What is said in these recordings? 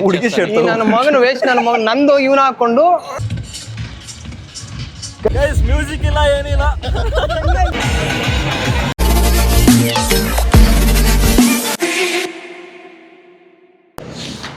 ಹುಡುಗಿ ಶರ್ಟ್ ನನ್ನ ಮಗನ ವೇಸ್ಟ್, ನನ್ನ ಮಗನ ನಂದು ಇವನ ಹಾಕೊಂಡು ಮ್ಯೂಸಿಕ್ ಇಲ್ಲ ಏನಿಲ್ಲ.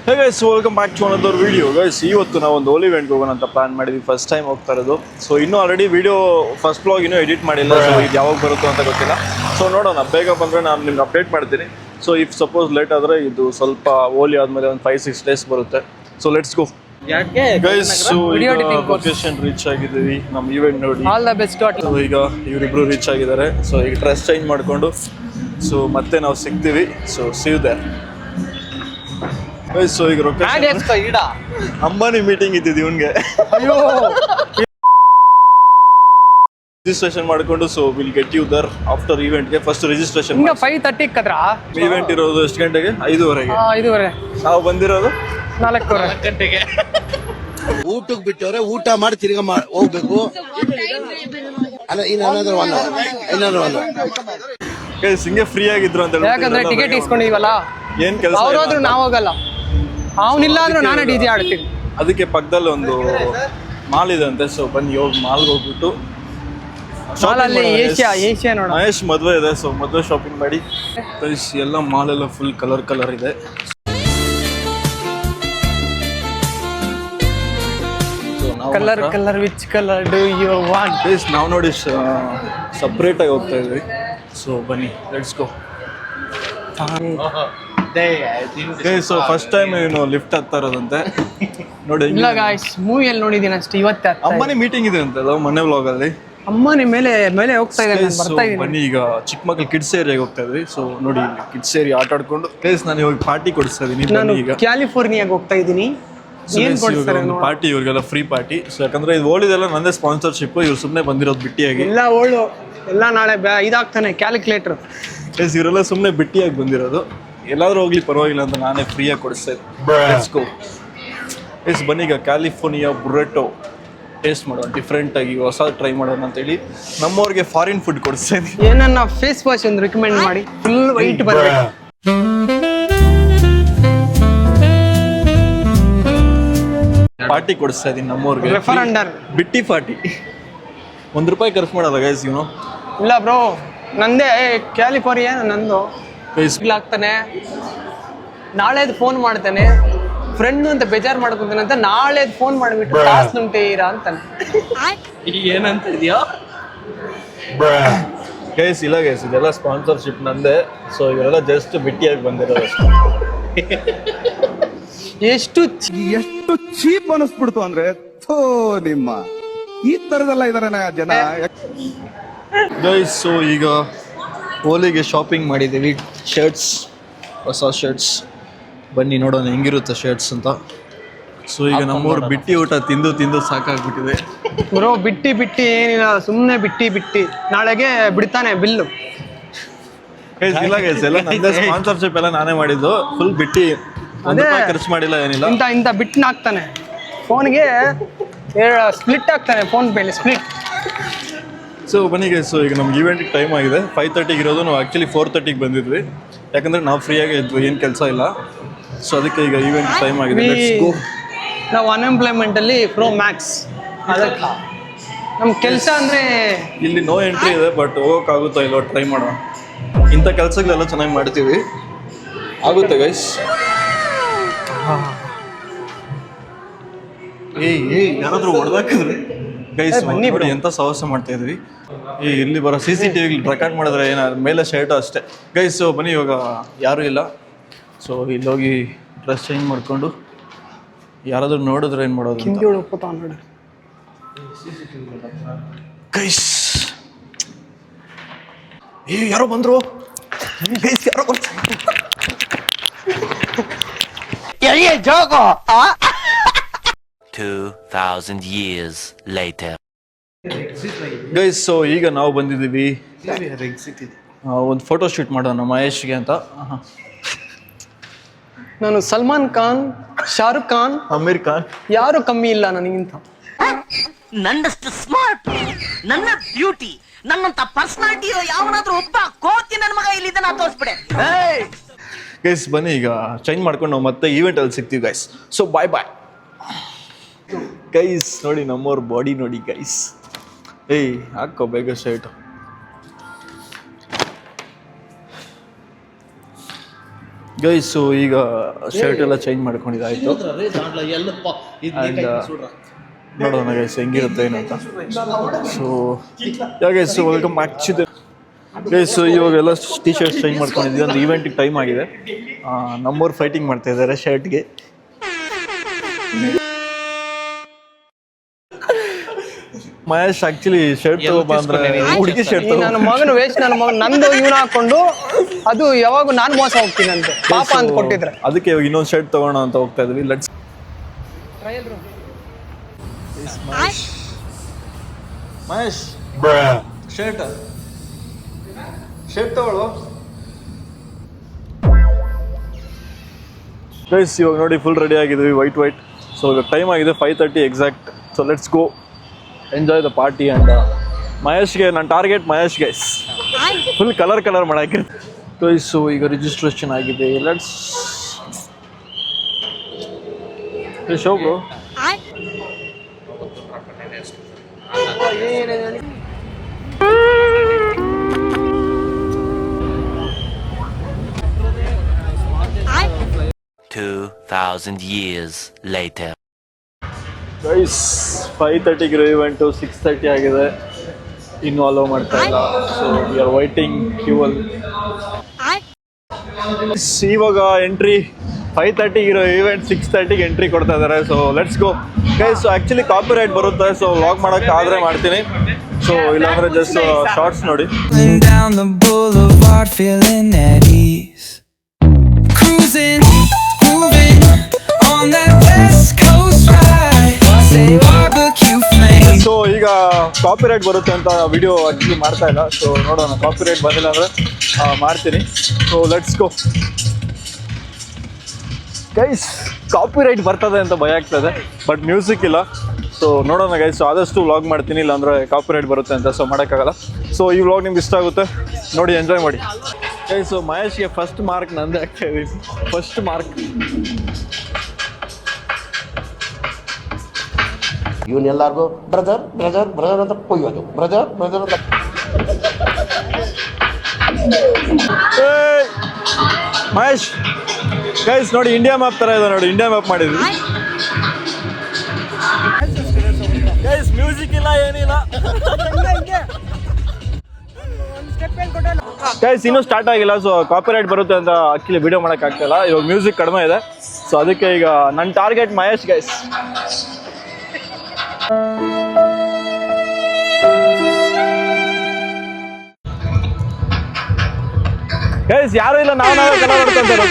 Hey guys, welcome back to another video. Guys, ಇವತ್ತು ನಾವು ಒಂದು ಓಲಿ ಇವೆಂಟ್ಗೆ ಹೋಗೋಣ ಅಂತ ಪ್ಲಾನ್ ಮಾಡಿದ್ವಿ. ಫಸ್ಟ್ ಟೈಮ್ ಹೋಗ್ತಾ ಇರೋದು. ಸೊ ಇನ್ನೂ ಆಲ್ರೆಡಿ ವಿಡಿಯೋ ಫಸ್ಟ್ ಬ್ಲಾಗ್ ಇನ್ನೂ ಎಡಿಟ್ ಮಾಡಿಲ್ಲ. ಸೊ ಇದು ಯಾವಾಗ ಬರುತ್ತೋ ಅಂತ ಗೊತ್ತಿಲ್ಲ. ಸೊ ನೋಡೋಣ, ಬೇಗ ಬಂದರೆ ನಾನು ನಿಮ್ಗೆ ಅಪ್ಡೇಟ್ ಮಾಡ್ತೀನಿ. ಸೊ ಇಫ್ ಸಪೋಸ್ ಲೇಟ್ ಆದರೆ ಇದು ಸ್ವಲ್ಪ ಓಲಿ ಆದಮೇಲೆ ಒಂದು 5-6 ಡೇಸ್ ಬರುತ್ತೆ. So let's go guys. Location reach ಆಗಿದ್ದೀವಿ. ನಮ್ಮ ಇವೆಂಟ್ ನೋಡಿ ಆಲ್ ದ ಬೆಸ್ಟ್. ಈಗ ಇವರಿಬ್ರು ರೀಚ್ ಆಗಿದ್ದಾರೆ. ಸೊ ಈಗ ಡ್ರೆಸ್ ಚೇಂಜ್ ಮಾಡಿಕೊಂಡು ಸೊ ಮತ್ತೆ ನಾವು ಸಿಗ್ತೀವಿ. So see you there. So ಈಗ ಅಂಬಾನಿ ಮೀಟಿಂಗ್ ಇದ್ದಿದ್ದು ಇವನ್ಗೆ. ರಿಜಿಸ್ಟ್ರೇಷನ್ ಮಾಡಿಕೊಂಡು so will get you there after ಇವೆಂಟ್ಗೆ. ಫಸ್ಟ್ ರಿಜಿಸ್ಟ್ರೇಷನ್ 5:30 ಕದ್ರಾ ಇವೆಂಟ್ ಇರೋದು ಎಷ್ಟು ಗಂಟೆಗೆ? 5:30ಗೆ. 5:30. ನಾವು ಬಂದಿರೋದು 4:30 ಗಂಟೆಗೆ. ಊಟಕ್ಕೆ ಬಿಟ್ಟವ್ರೆ, ಊಟ ಮಾಡಿ ತಿರ್ಗಾ ಹೋಗ್ಬೇಕು. ಅಲ್ಲ ಇನ್ನೊಂದು ಹಿಂಗೆ ಫ್ರೀ ಆಗಿದ್ರು ಅಂತ ಯಾಕಂದ್ರೆ ಟಿಕೆಟ್ ಇಸ್ಕೊಂಡಿದೀವಲ್ಲ, ಏನ್ ಕೆಲಸ ಅವ್ರಾದ್ರೂ ನಾವು ಹೋಗಲ್ಲ, ಅವನಿಲ್ಲ ಅಂದ್ರೂ ನಾನೇ ಡಿಜೆ ಆಡ್ತೀನಿ. ಅದಕ್ಕೆ ಪಕ್ಕದಲ್ಲಿ ಒಂದು ಮಾಲ್ ಇದೆ ಅಂತೆ. ಸೊ ಬನ್ನಿ ಹೋಗಿ ಮಾಲ್ಗೆ ಹೋಗ್ಬಿಟ್ಟು ಮಾಲಲ್ಲಿ ಏಷ್ಯಾ ನೋಡ. ಮಹೇಶ್ ಮದುವೆ ಇದೆ. ಸೊ ಮದುವೆ ಶಾಪಿಂಗ್ ಮಾಡಿ. ಎಲ್ಲ ಮಾಲ್ ಎಲ್ಲ ಫುಲ್ ಕಲರ್ ಇದೆ. Colour which colour do you want? ನಾವು ನೋಡಿ ಸಪ್ರೇಟ್ ಆಗಿ ಹೋಗ್ತಾ ಇದ್ವಿ. ಸೊ ಬನ್ನಿ, let's go. So first time ಏನು ಲಿಫ್ಟ್ ಹತ್ತಾ ಇರೋದಂತೆ ನೋಡಿ. ಇಲ್ಲ ಗಾಯ್ಸ್, ಮೂವಿಯಲ್ಲಿ ನೋಡಿದೀನಿ ಅಷ್ಟೇ. ಇವತ್ತೇ ಅಮ್ಮನೇ ಮೀಟಿಂಗ್ ಇದೆ ಅಂತ ಮೊನ್ನೆ ವ್ಲಾಗ್ ಅಲ್ಲಿ. ಅಮ್ಮನೇ ಮೇಲೆ ಹೋಗ್ತಾ ಇದ್ದಾರೆ, ಬರ್ತಾ ಇದ್ದೀನಿ. ಬನ್ನಿ, ಈಗ ಚಿಕ್ಕ ಮಕ್ಳು ಕಿಡ್ಸ್ ಏರಿಯಾಗೆ ಹೋಗ್ತಾ ಇದ್ವಿ. ಸೊ ನೋಡಿ, ಕಿಡ್ಸ್ ಏರಿಯಾ ಆಟ ಆಡ್ಕೊಂಡು ನಾನು ಇವಾಗ ಪಾರ್ಟಿ ಕೊಡಿಸ್ತಾ ಇದೀನಿ. ನಾನು ಕ್ಯಾಲಿಫೋರ್ನಿಯಾಗೆ ಹೋಗ್ತಾ ಇದ್ದೀನಿ. ಪಾರ್ಟಿ ಇವ್ರಿಗೆಲ್ಲ ಫ್ರೀ ಪಾರ್ಟಿ. ಸೊ ಯಾಕಂದ್ರೆ ಇದು ಓಳಿದೆಲ್ಲ ನಂದೇ ಸ್ಪಾನ್ಸರ್ಶಿಪ್. ಇವ್ರು ಸುಮ್ಮನೆ ಬಂದಿರೋದು ಬಿಟ್ಟಿಯಾಗಿ. ಎಲ್ಲ ಓಳು ಎಲ್ಲ ನಾಳೆ ಇದಾಗ್ತಾನೆ ಕ್ಯಾಲ್ಕುಲೇಟರ್. ಇವರೆಲ್ಲ ಸುಮ್ಮನೆ ಬಿಟ್ಟಿಯಾಗಿ ಬಂದಿರೋದು. ಎಲ್ಲಾದ್ರೂ ಹೋಗ್ಲಿ ಪರವಾಗಿಲ್ಲ ಅಂತ ನಾನೇ ಫ್ರೀಯಾಗಿ ಕೊಡಿಸ್ತಾ ಇದ್ದೆ. ಬನ್ನಿ, ಈಗ ಕ್ಯಾಲಿಫೋರ್ನಿಯಾ ಬುರ್ರೆಟೋ ಟೇಸ್ಟ್ ಮಾಡೋಣ. ಡಿಫ್ರೆಂಟ್ ಆಗಿ ಹೊಸ ಟ್ರೈ ಮಾಡೋಣ ಅಂತೇಳಿ ನಮ್ಮವ್ರಿಗೆ ಫಾರಿನ್ ಫುಡ್ ಕೊಡಿಸ್ತಾ ಇದ್ವಿ. ಏನನ್ನ ಫೇಸ್ ವಾಶ್ ಒಂದು ರೆಕಮೆಂಡ್ ಮಾಡಿ. ಫುಲ್ ವೈಟ್ ಬರಬೇಕು. ಪಾರ್ಟಿ ಕೊಡಿಸ್ತಾ ಇದೀನಿ ನಮ್ಮವ್ರಿಗೆ. ರೆಫರೆಂಡರ್ ಬಿಟ್ಟಿ ಪಾರ್ಟಿ. ₹1 ಖರ್ಚು ಮಾಡಲ್ಲ ಗೈಸ್ ಇವನು. ಇಲ್ಲ ಬ್ರೋ, ನಂದೇ ಕ್ಯಾಲಿಫೋರ್ನಿಯಾ ನಂದು. ಆಗ್ತಾನೆ ನಾಳೆದು ಫೋನ್ ಮಾಡ್ತಾನೆ. ಫ್ರೆಂಡ್ ಅಂತ ಬೇಜಾರು ಮಾಡ್ಕೊಂತಾನೆ ಅಂತ ನಾಳೆದು ಫೋನ್ ಮಾಡಿಬಿಟ್ಟು ಕಾಸು ನುಂಗ್ತೀರಾ ಅಂತಾನೆ. ಏನಂತ ಇದೆಯಾ ಗೈಸ್? ಇಲ್ಲ ಗೈಸ್, ಇದೆಲ್ಲ ಸ್ಪಾನ್ಸರ್ಶಿಪ್ ನಂದೇ. ಸೊ ಇವರೆಲ್ಲ ಜಸ್ಟ್ ಬಿಟ್ಟಿಯಾಗಿ ಬಂದಿರೋದು. ಎಷ್ಟು ಚೀಪ್ ಅನಿಸ್ಬಿಡ್ತು ಅಂದ್ರೆ ನಿಮ್ಮ ಈ ತರದೆಲ್ಲ ಇದಾರೆ ಜನ. ಗೈಸ್, ಸೊ ಈಗ ಹೋಲಿಗೆ ಶಾಪಿಂಗ್ ಮಾಡಿದ್ದೀವಿ. ಶರ್ಟ್ಸ್, ಹೊಸ ಶರ್ಟ್ಸ್. ಬನ್ನಿ ನೋಡೋಣ ಹೆಂಗಿರುತ್ತೆ ಶರ್ಟ್ಸ್ ಅಂತ. ಸೊ ಈಗ ನಮ್ಮೂರು ಬಿಟ್ಟಿ ಊಟ ತಿಂದು ಸಾಕಾಗ್ಬಿಟ್ಟಿದೆ. ಬ್ರೋ, ಬಿಟ್ಟಿ ಏನಿಲ್ಲ, ಸುಮ್ಮನೆ ಬಿಟ್ಟಿ ನಾಳೆಗೆ ಬಿಡ್ತಾನೆ ಬಿಲ್ಲು. ಇಲ್ಲ ಗೈಸ್, ಎಲ್ಲ ನಂದೇ ಸ್ಪಾನ್ಸರ್ಶಿಪ್ ಎಲ್ಲ ನಾನೇ ಮಾಡಿದ್ದು. ಫುಲ್ ಬಿಟ್ಟಿ, ₹1 ಖರ್ಚು ಮಾಡಿಲ್ಲ, ಏನಿಲ್ಲ. ಇಂಥ ಬಿಟ್ಟನ ಹಾಕ್ತಾನೆ ಫೋನ್ಗೆ. ಸ್ಪ್ಲಿಟ್ ಆಗ್ತಾನೆ ಫೋನ್ ಪೇಲಿ ಸ್ಪ್ಲಿಟ್. ಸೊ ಬನ್ನಿ ಗೈಸ್, ಸೊ ಈಗ ನಮ್ಗೆ ಇವೆಂಟಿಗೆ ಟೈಮ್ ಆಗಿದೆ. 5:30 ಇರೋದು. ನಾವು ಆ್ಯಕ್ಚುಲಿ 4:30 ಬಂದಿದ್ವಿ. ಯಾಕಂದರೆ ನಾವು ಫ್ರೀಯಾಗಿ ಇದ್ವಿ, ಏನು ಕೆಲಸ ಇಲ್ಲ. ಸೊ ಅದಕ್ಕೆ ಈಗ ಇವೆಂಟ್ ಟೈಮ್ ಆಗಿದೆ. ನಾವು ಅನ್ಎಂಪ್ಲಾಯ್ಮೆಂಟಲ್ಲಿ ಪ್ರೋ ಮ್ಯಾಕ್ಸ್. ಅದಕ್ಕೆ ನಮ್ಮ ಕೆಲಸ ಅಂದರೆ ಇಲ್ಲಿ ನೋ ಎಂಟ್ರಿ ಇದೆ. ಬಟ್ ಹೋಗೋಕ್ಕಾಗುತ್ತೋ ಇಲ್ಲೋ ಟ್ರೈ ಮಾಡೋಣ. ಇಂಥ ಕೆಲಸಗಳೆಲ್ಲ ಚೆನ್ನಾಗಿ ಮಾಡ್ತೀವಿ, ಆಗುತ್ತೆ ಗೈಸ್. ಯಾರಾದ್ರೂ ಹೊಡೆದಾಕಿದ್ರು ಗೈಸ್. ನೋಡಿ ಎಂತ ಸಾಹಸ ಮಾಡ್ತಾ ಇದ್ವಿ. ಇಲ್ಲಿ ಬರೋ CCTV ರೆಕಾರ್ಡ್ ಮಾಡಿದ್ರೆ ಮೇಲೆ ಶರ್ಟ್ ಅಷ್ಟೇ ಗೈಸ್. ಸೊ ಬನ್ನಿ, ಇವಾಗ ಯಾರೂ ಇಲ್ಲ. ಸೊ ಇಲ್ಲೋಗಿ ಡ್ರೆಸ್ ಚೇಂಜ್ ಮಾಡಿಕೊಂಡು ಯಾರಾದ್ರೂ ನೋಡಿದ್ರೆ ಏನು ಮಾಡೋದು ಗೈಸ್. ಯಾರೋ ಬಂದ್ರು ಗೈಸ್, ಯಾರೋ ಬರ್ತಾರೆ. 2000 years later. ಗೈಸ್, ಸೊ ಈಗ ನಾವು ಬಂದಿದ್ದೀವಿ ಒಂದು ಫೋಟೋ ಶೂಟ್ ಮಾಡೋಣ ಮಹೇಶ್ಗೆ ಅಂತ. ನಾನು ಸಲ್ಮಾನ್ ಖಾನ್, ಶಾರುಖ್ ಖಾನ್, ಅಮೀರ್ ಖಾನ್ ಯಾರು ಕಮ್ಮಿ ಇಲ್ಲ ನನಗಿಂತ. ನನ್ನಷ್ಟು ಸ್ಮಾರ್ಟ್, ನನ್ನ ಬ್ಯೂಟಿ, ನನ್ನಂತ ಪರ್ಸನಾಲಿಟಿ ಯಾವನಾದ್ರೂ ಒಬ್ಬ ಕೋತಿ ನನ್ನ ಮಗ ಇಲ್ಲಿದ್ದಾನ ತೋರಿಸ್ಬಿಡೆ. ಗೈಸ್ ಬನ್ನಿ ಈಗ ಚೇಂಜ್ ಮಾಡ್ಕೊಂಡು ನಾವು ಮತ್ತೆ ಈವೆಂಟಲ್ಲಿ ಸಿಗ್ತೀವಿ ಗೈಸ್. So bye guys. ನೋಡಿ ನಮ್ಮವ್ರ ಬಾಡಿ ನೋಡಿ ಗೈಸ್. ಏಯ್ ಹಾಕೋ ಬೇಗ ಶರ್ಟ್. ಗೈಸ್ ಸೊ ಈಗ ಶರ್ಟ್ ಎಲ್ಲ ಚೇಂಜ್ ಮಾಡ್ಕೊಂಡಿದ್ದಾಯ್ತು. ನೋಡೋಣ ಗೈಸ್ ಹೆಂಗಿರುತ್ತೆ ಏನು ಅಂತ. So guys welcome back to the guys. ಇವಾಗೆಲ್ಲ ಟೀ ಶರ್ಟ್ ಚೇಂಜ್ ಮಾಡ್ಕೊಂಡಿದ್ದೀವಿ ಅಂದ್ರೆ ಈವೆಂಟಿಗೆ ಟೈಮ್ ಆಗಿದೆ. ನಮ್ಮವ್ರು ಫೈಟಿಂಗ್ ಮಾಡ್ತಾ ಇದ್ದಾರೆ ಶರ್ಟ್ಗೆ. ಮಹೇಶ್ ಆಕ್ಚುಲಿ ಶರ್ಟ್ ತಗೋಬಾ ಅಂದ್ರೆ ಹುಡುಗಿ ಶರ್ಟ್ ನನ್ನ ಮಗನ ವೇಸ್ಟ್, ನನ್ನ ಮಗನ್ ನಂದು ಇವನು ಹಾಕೊಂಡು ಅದು ಯಾವಾಗ ನಾನು ಮೋಸ ಹೋಗ್ತೀನಂತೆ ಪಾಪ ಅಂತ ಕೊಟ್ಟಿದ್ರೆ ಅದಕ್ಕೆ ಇವಾಗ ಇನ್ನೊಂದು ಶರ್ಟ್ ತಗೋಣ ಅಂತ ಹೋಗ್ತಾ ಇದ್ವಿ. ಲೆಟ್ಸ್ ಮಹೇಶ್ ಶರ್ಟ್ ತಗೊಳ್ಳೋ ಗೈಸ್. ಇವಾಗ ನೋಡಿ ಫುಲ್ ರೆಡಿ ಆಗಿದ್ವಿ ವೈಟ್. ಸೊ ಇವಾಗ ಟೈಮ್ ಆಗಿದೆ 5:30 exact. So let's go enjoy the party. And ಮಹೇಶ್ಗೆ ನನ್ನ target Mahesh guys full colour ಮಾಡೋಕ್ಕೆ ಗೈಸ್. ಸೊ ಈಗ ರಿಜಿಸ್ಟ್ರೇಷನ್ ಆಗಿದೆ. Let's show bro. $2,000 years later. Guys 5:30 event 6:30 ಆಗಿದೆ. ಇನ್ನೂ ಅಲೋ ಮಾಡ್ತಾ ಇಲ್ಲ. ಸೊ ವಿ ಆರ್ ವೈಟಿಂಗ್ ಕ್ಯೂವಲ್. ಇವಾಗ ಎಂಟ್ರಿ 5:30 ಇರೋ ಈವೆಂಟ್ 6:30 ಎಂಟ್ರಿ ಕೊಡ್ತಾ ಇದ್ದಾರೆ. So let's go guys. So actually copyright ಬರುತ್ತೆ. ಸೊ ವ್ಲಾಗ್ ಮಾಡೋಕ್ಕೆ ಆದರೆ ಮಾಡ್ತೀನಿ. ಸೊ ಇಲ್ಲಾಂದರೆ ಜಸ್ಟ್ ಶಾರ್ಟ್ಸ್ ನೋಡಿ. Down the boulevard, feeling at ease. Cruising, moving on that West Coast ride. Say barbecue flame. So ಈಗ copyright ಬರುತ್ತೆ ಅಂತ ವಿಡಿಯೋ ಆ್ಯಕ್ಚುಲಿ ಮಾಡ್ತಾ ಇಲ್ಲ. ಸೊ ನೋಡೋಣ ಕಾಪಿರೈಟ್ ಬಂದಿಲ್ಲ ಅಂದರೆ ಮಾಡ್ತೀನಿ. So let's go guys. Copyright ಬರ್ತದೆ ಅಂತ ಭಯ ಆಗ್ತದೆ, ಬಟ್ ಮ್ಯೂಸಿಕ್ ಇಲ್ಲ. ಸೊ ನೋಡೋಣ ಗೈಸ್. ಸೊ ಆದಷ್ಟು ವ್ಲಾಗ್ ಮಾಡ್ತೀನಿ, ಇಲ್ಲಾಂದರೆ ಕಾಪಿರೈಟ್ ಬರುತ್ತೆ ಅಂತ. ಸೊ ಮಾಡೋಕ್ಕಾಗಲ್ಲ. ಸೊ ಈ ವ್ಲಾಗ್ ನಿಮ್ಗೆ ಇಷ್ಟ ಆಗುತ್ತೆ ನೋಡಿ, ಎಂಜಾಯ್ ಮಾಡಿ ಗೈಸ್. ಸೊ ಮಹೇಶ್ಗೆ ಫಸ್ಟ್ ಮಾರ್ಕ್ ನಂದೇ ಆಗ್ತಾ ಇದೀನಿ. ಫಸ್ಟ್ ಮಾರ್ಕ್ ಇವನ್ ಎಲ್ಲಾರ್ಗು ಬ್ರದರ್ ಅಂತ ಕೊಯ್ಯೋದು. ಬ್ರದರ್ ಅಂತ ಮಹೇಶ್ ಗೈಸ್ ನೋಡಿ ಇಂಡಿಯಾ ಮ್ಯಾಪ್ ಥರ ಇದೆ ನೋಡಿ. ಇಂಡಿಯಾ ಮ್ಯಾಪ್ ಮಾಡಿದ್ವಿ ಗೈಸ್. ಮ್ಯೂಸಿಕ್ ಇಲ್ಲ ಏನಿಲ್ಲ ಗೈಸ್. ಇನ್ನೂ ಸ್ಟಾರ್ಟ್ ಆಗಿಲ್ಲ. ಸೊ ಕಾಪಿರೈಟ್ ಬರುತ್ತೆ ಅಂತ ಆಕ್ಚುಲಿ ವಿಡಿಯೋ ಮಾಡೋಕ್ಕಾಗ್ತಾಯಿಲ್ಲ. ಇವಾಗ ಮ್ಯೂಸಿಕ್ ಕಡಿಮೆ ಇದೆ. ಸೊ ಅದಕ್ಕೆ ಈಗ ನನ್ನ ಟಾರ್ಗೆಟ್ ಮಹೇಶ್ ಗೈಸ್. ಗೈಸ್ ಯಾರು ಇಲ್ಲ, ನಾವೇ ಕಲರ್ ಹೊಡ್ಕೊಂತಾರೆ.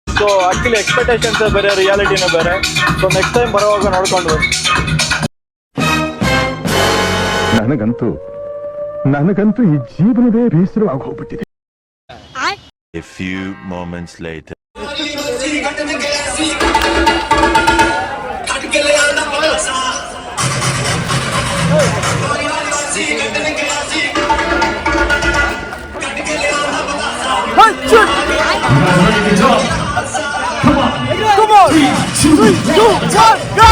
ಸೊ ಆಕ್ಚುಲಿ ಎಕ್ಸ್ಪೆಕ್ಟೇಷನ್ಸ್ ಬೇರೆ, ರಿಯಾಲಿಟಿನೇ ಬೇರೆ. ಸೊ ನೆಕ್ಸ್ಟ್ ಟೈಮ್ ಬರೋವಾಗ ನೋಡ್ಕೊಂಡು. ನನಗಂತೂ ಈ ಜೀವನವೇ ಬೇಸರವಾಗಿ ಹೋಗ್ಬಿಟ್ಟಿದೆ. A few moments later. Come on! 3, 2, 1, go!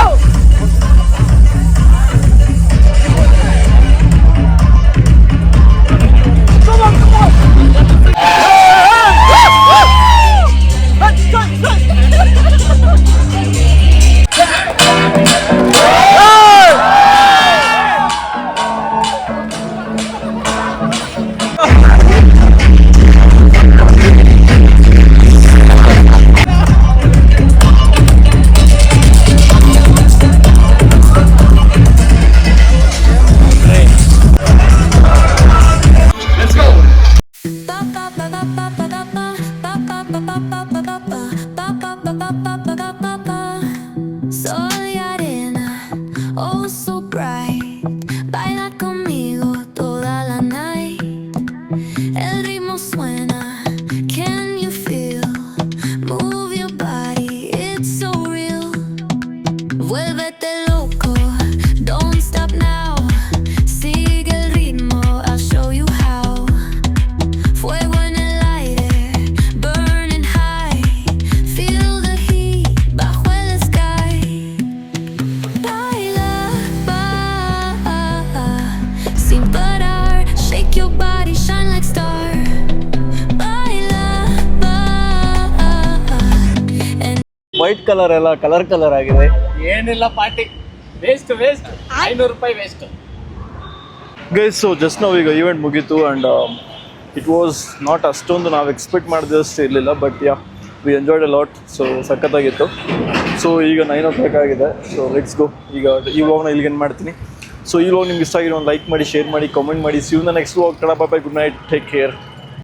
White colour ಎಲ್ಲ ಕಲರ್ ಆಗಿದೆ. ಏನಿಲ್ಲ ಪಾರ್ಟಿ ವೇಸ್ಟ್ 500 ರೂಪಾಯಿ ವೇಸ್ಟ್. ಗೈಸ್, ಸೊ ಜಸ್ಟ್ ನಾವು ಈಗ ಈವೆಂಟ್ ಮುಗೀತು ಆ್ಯಂಡ್ ಇಟ್ ವಾಸ್ ನಾಟ್ ಅಷ್ಟೊಂದು ನಾವು ಎಕ್ಸ್ಪೆಕ್ಟ್ ಮಾಡಿದಷ್ಟು ಇರಲಿಲ್ಲ, but we enjoyed a lot. So ಸಖತ್ತಾಗಿತ್ತು. ಸೊ ಈಗ 9 o'clock ಆಗಿದೆ. So let's go. ಈಗ ಈ ವ್ಲಾಗ್ನ ಇಲ್ಲಿಗೆ ಏನು ಮಾಡ್ತೀನಿ. ಸೊ ಈ ವ್ಲಾಗ್ ನಿಮ್ಗೆ ಇಷ್ಟ ಆಗಿರೋ ಒಂದು ಲೈಕ್ ಮಾಡಿ, ಶೇರ್ ಮಾಡಿ, ಕಾಮೆಂಟ್ ಮಾಡಿ. See you in the next vlog. Bye, good night, take care.